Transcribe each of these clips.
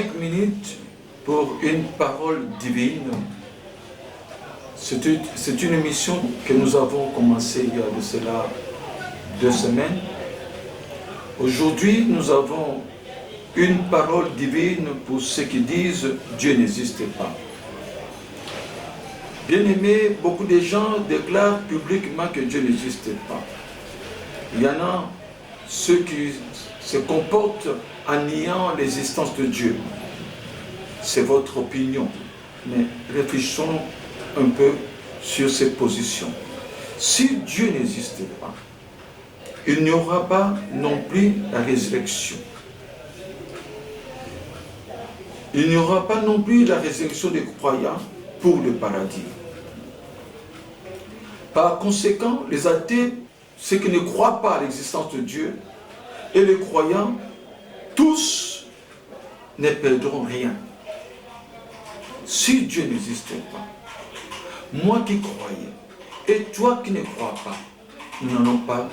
5 minutes pour une parole divine. C'est une émission que nous avons commencée il y a de cela 2 semaines. Aujourd'hui, nous avons une parole divine pour ceux qui disent Dieu n'existe pas. Bien-aimés, beaucoup de gens déclarent publiquement que Dieu n'existe pas. Il y en a ceux qui se comportent en niant l'existence de Dieu. C'est votre opinion. Mais réfléchissons un peu sur ces positions. Si Dieu n'existe pas, il n'y aura pas non plus la résurrection. Il n'y aura pas non plus la résurrection des croyants pour le paradis. Par conséquent, les athées, ceux qui ne croient pas à l'existence de Dieu, et les croyants, tous ne perdront rien. Si Dieu n'existait pas, moi qui croyais, et toi qui ne crois pas, nous n'allons pas,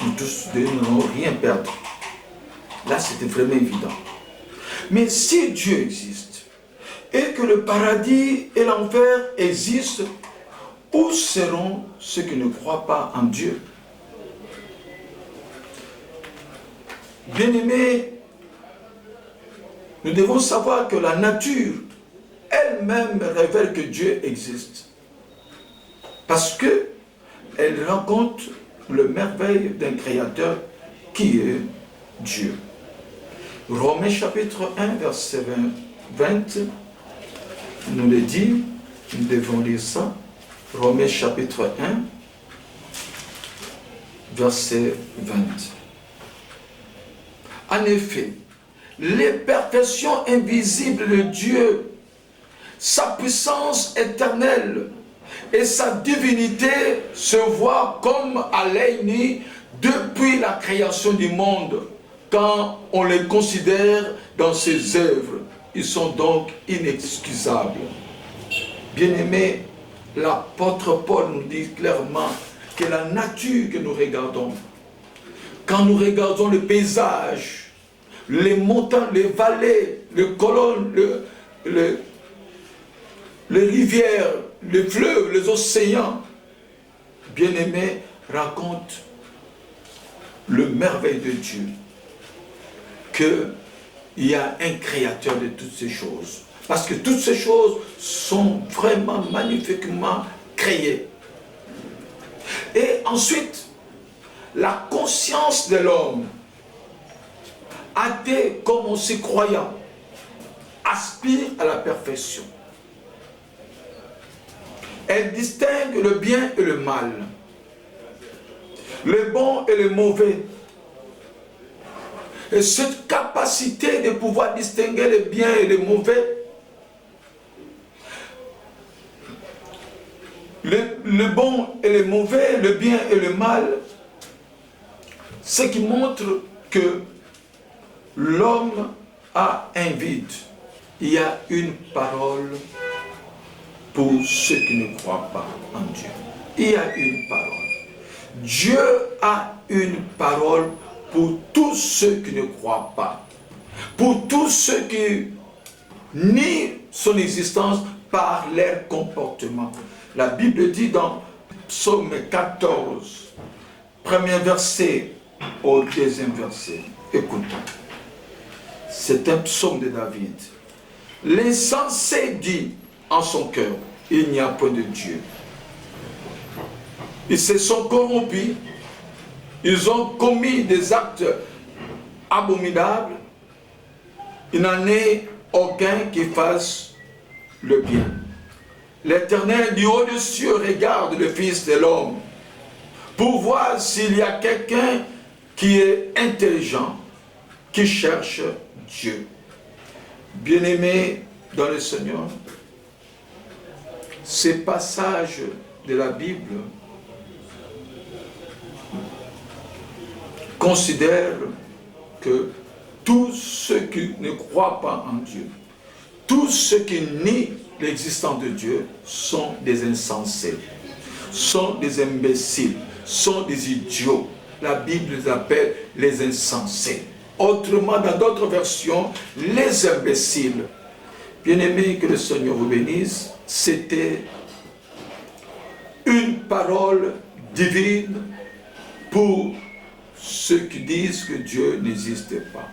nous tous deux, nous n'allons rien perdre. Là, c'était vraiment évident. Mais si Dieu existe, et que le paradis et l'enfer existent, où seront ceux qui ne croient pas en Dieu? Bien-aimés, nous devons savoir que la nature elle-même révèle que Dieu existe. Parce qu'elle rencontre le merveille d'un créateur qui est Dieu. Romains chapitre 1, verset 20, nous le dit, nous devons lire ça. Romains chapitre 1, verset 20. En effet, les perfections invisibles de Dieu, sa puissance éternelle et sa divinité se voient comme à l'œil nu depuis la création du monde. Quand on les considère dans ses œuvres, ils sont donc inexcusables. Bien-aimés, l'apôtre Paul nous dit clairement que la nature que nous regardons, quand nous regardons le paysage, les montagnes, les vallées, les colonnes, les rivières, les fleuves, les océans, bien-aimés, racontent le merveille de Dieu. Qu'il y a un créateur de toutes ces choses. Parce que toutes ces choses sont vraiment magnifiquement créées. Et ensuite, la conscience de l'homme, athée comme aussi croyant, aspire à la perfection. Elle distingue le bien et le mal, le bon et le mauvais. Et cette capacité de pouvoir distinguer le bien et le mauvais, le bon et le mauvais, le bien et le mal, ce qui montre que l'homme a un vide. Il y a une parole pour ceux qui ne croient pas en Dieu. Il y a une parole. Dieu a une parole pour tous ceux qui ne croient pas. Pour tous ceux qui nient son existence par leur comportement. La Bible dit dans Psaume 14, premier verset au deuxième verset. Écoutons. C'est un psaume de David. L'insensé dit en son cœur, il n'y a point de Dieu. Ils se sont corrompus, ils ont commis des actes abominables, il n'en est aucun qui fasse le bien. L'Éternel du haut des cieux regarde le Fils de l'homme pour voir s'il y a quelqu'un qui est intelligent, qui cherche Dieu. Bien-aimés dans le Seigneur, ces passages de la Bible considèrent que tous ceux qui ne croient pas en Dieu, tous ceux qui nient l'existence de Dieu sont des insensés, sont des imbéciles, sont des idiots. La Bible les appelle les insensés. Autrement, dans d'autres versions, les imbéciles. Bien-aimés, que le Seigneur vous bénisse. C'était une parole divine pour ceux qui disent que Dieu n'existe pas.